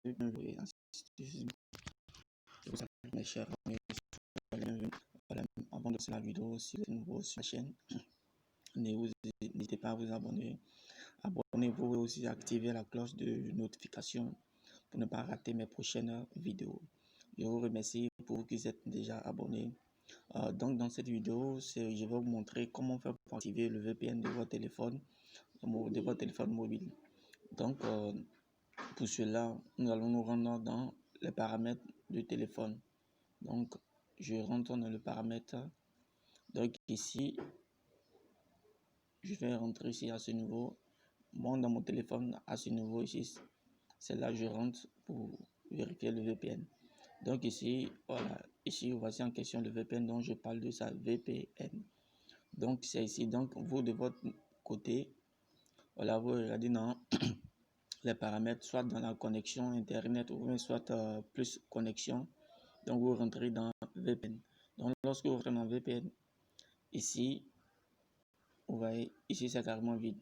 Mes chers amis, bienvenue. Voilà, avant de faire la vidéo, si vous êtes nouveau sur la chaîne, n'hésitez pas à vous abonner. Abonnez-vous et aussi activez la cloche de notification pour ne pas rater mes prochaines vidéos. Je vous remercie pour vous qui êtes déjà abonnés. Donc dans cette vidéo, je vais vous montrer comment faire pour activer le VPN de votre téléphone mobile. Donc pour cela, nous allons nous rendre dans les paramètres du téléphone. Donc je rentre dans le paramètre. Donc ici, je vais rentrer ici à ce niveau. Bon, dans mon téléphone à ce niveau ici, c'est là que je rentre pour vérifier le VPN. Donc ici, voilà, ici voici en question le VPN dont je parle de ça, VPN. Donc c'est ici, donc vous de votre côté, voilà, vous regardez dans les paramètres, soit dans la connexion internet ou soit plus connexion. Donc vous rentrez dans VPN. Donc lorsque vous rentrez dans VPN, ici, vous voyez, ici c'est carrément vide.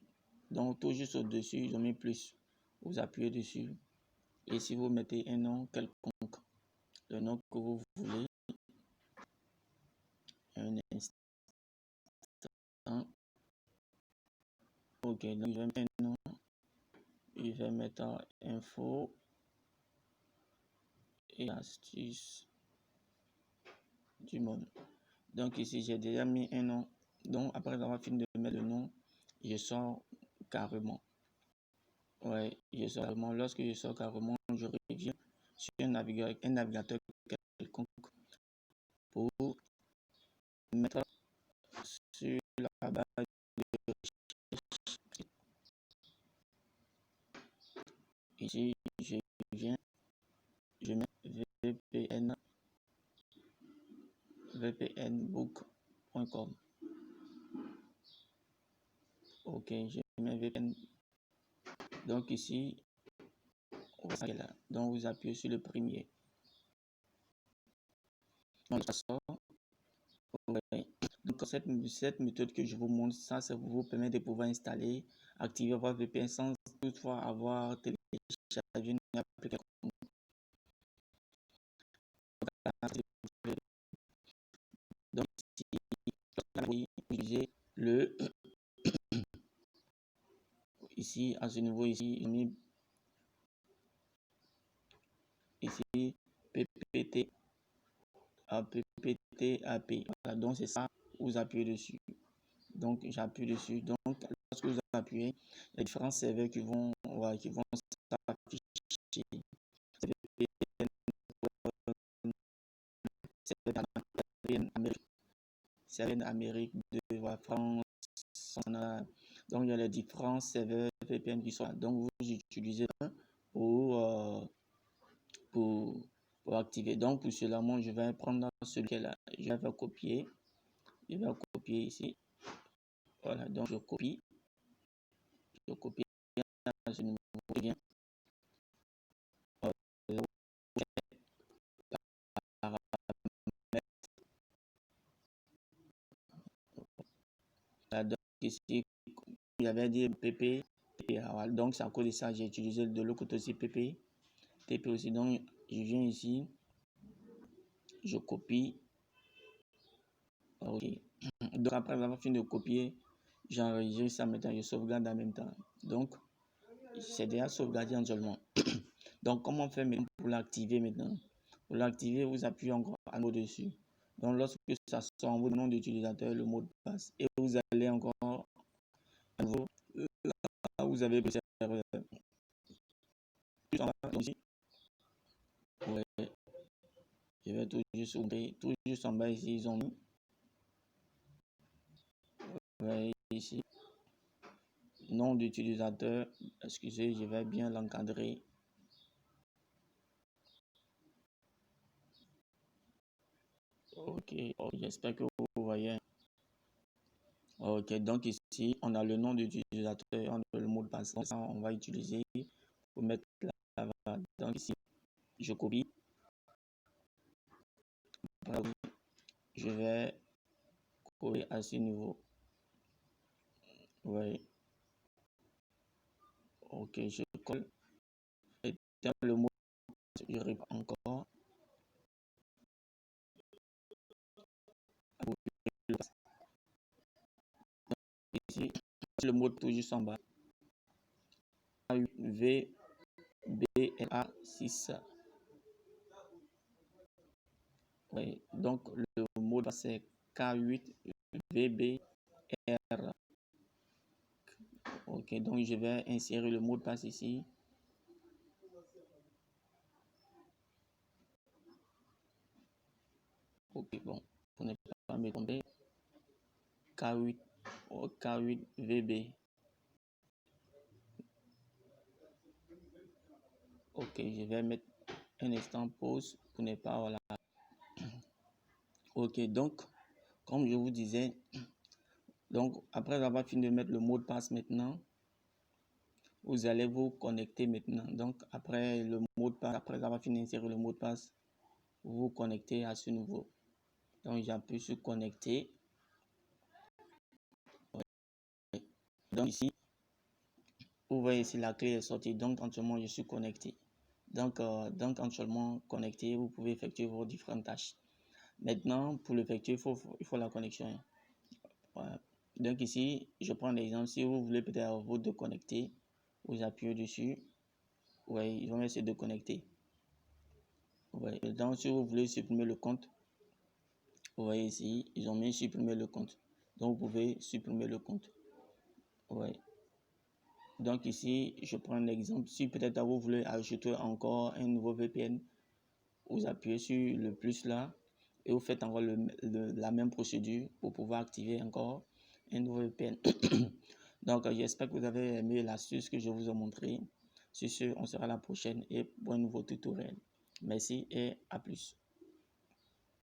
Donc tout juste au-dessus, ils ont mis plus. Vous appuyez dessus. Et si vous mettez un nom quelconque, le nom que vous voulez, un instant. Ok, donc je vais mettre un nom. Je vais mettre info et astuces du monde. Donc ici, j'ai déjà mis un nom. Donc après avoir fini de mettre le nom, je sors carrément. Ouais, je sors carrément. Lorsque je sors carrément, je reviens sur un navigateur quelconque pour mettre sur la barre de recherche. Ici, je viens, je mets vpnbook.com. Ok, je mets VPN. Donc ici, donc vous appuyez sur le premier. Donc ça sort. Ouais. Donc cette méthode que je vous montre, ça vous permet de pouvoir installer, activer votre VPN sans toutefois avoir téléchargé une application. Donc ici, utiliser le ici à ce niveau ici, ici PPT APP. Voilà, donc c'est ça, vous appuyez dessus. Donc j'appuie dessus. Donc lorsque vous appuyez, les différents serveurs qui vont s'afficher. C'est Amérique de la France. Donc il y a les différents serveurs VPN qui sont là. Donc vous utilisez pour activer. Donc pour cela, moi je vais prendre celui qui est là. Je vais copier. Je vais copier ici. Voilà, donc je copie. Je copie à ce niveau. Donc ici, il y avait dit PP. Donc c'est à cause de ça j'ai utilisé de l'autre côté aussi PP. TP aussi. Donc je viens ici. Je copie. Ok. Donc après avoir fini de copier, j'enregistre ça maintenant, je sauvegarde en même temps. Donc c'est déjà sauvegardé actuellement. Donc comment faire maintenant pour l'activer maintenant? Pour l'activer, vous appuyez encore à nouveau dessus. Donc lorsque ça sort en votre nom d'utilisateur, le mot de passe, et vous allez encore à nouveau là où vous avez le serveur. Ici. Ouais. Je vais tout juste en bas ici, ils ont mis. Ouais, ici. Nom d'utilisateur, excusez, je vais bien l'encadrer. Ok, j'espère que vous voyez. Ok, donc ici, on a le nom d'utilisateur, on a le mot de passe. On va utiliser pour mettre là. Donc ici, je copie. Je vais coller à ce niveau. Oui. Ok, je colle. Et le mot réponds encore. Ici, le mot tout juste en bas. VBLA6. Oui, donc le mot de passe c'est K8VBR. Ok, donc je vais insérer le mot de passe ici. Ok, bon, pour ne pas me tromper, K8VB. Ok, je vais mettre un instant pause pour ne pas, voilà. Ok, donc, comme je vous disais, donc après avoir fini de mettre le mot de passe maintenant, vous allez vous connecter maintenant. Donc, après le mot de passe, après avoir fini d'insérer le mot de passe, vous vous connectez à ce nouveau. Donc, j'appuie sur connecter. Donc, ici, vous voyez ici la clé est sortie. Donc, actuellement, je suis connecté. Donc, actuellement connecté, vous pouvez effectuer vos différentes tâches. Maintenant, pour l'effectuer, il faut la connexion. Voilà. Donc, ici, je prends l'exemple. Si vous voulez peut-être vous déconnecter, vous appuyez dessus. Oui, ils vont essayer de connecter. Ouais. Donc, si vous voulez supprimer le compte, vous voyez ici, ils ont mis supprimer le compte. Donc, vous pouvez supprimer le compte. Ouais. Donc, ici, je prends un exemple. Si peut-être vous voulez ajouter encore un nouveau VPN, vous appuyez sur le plus là et vous faites encore la même procédure pour pouvoir activer encore un nouveau VPN. Donc, j'espère que vous avez aimé l'astuce que je vous ai montré. Sur ce, on sera à la prochaine et pour un nouveau tutoriel. Merci et à plus.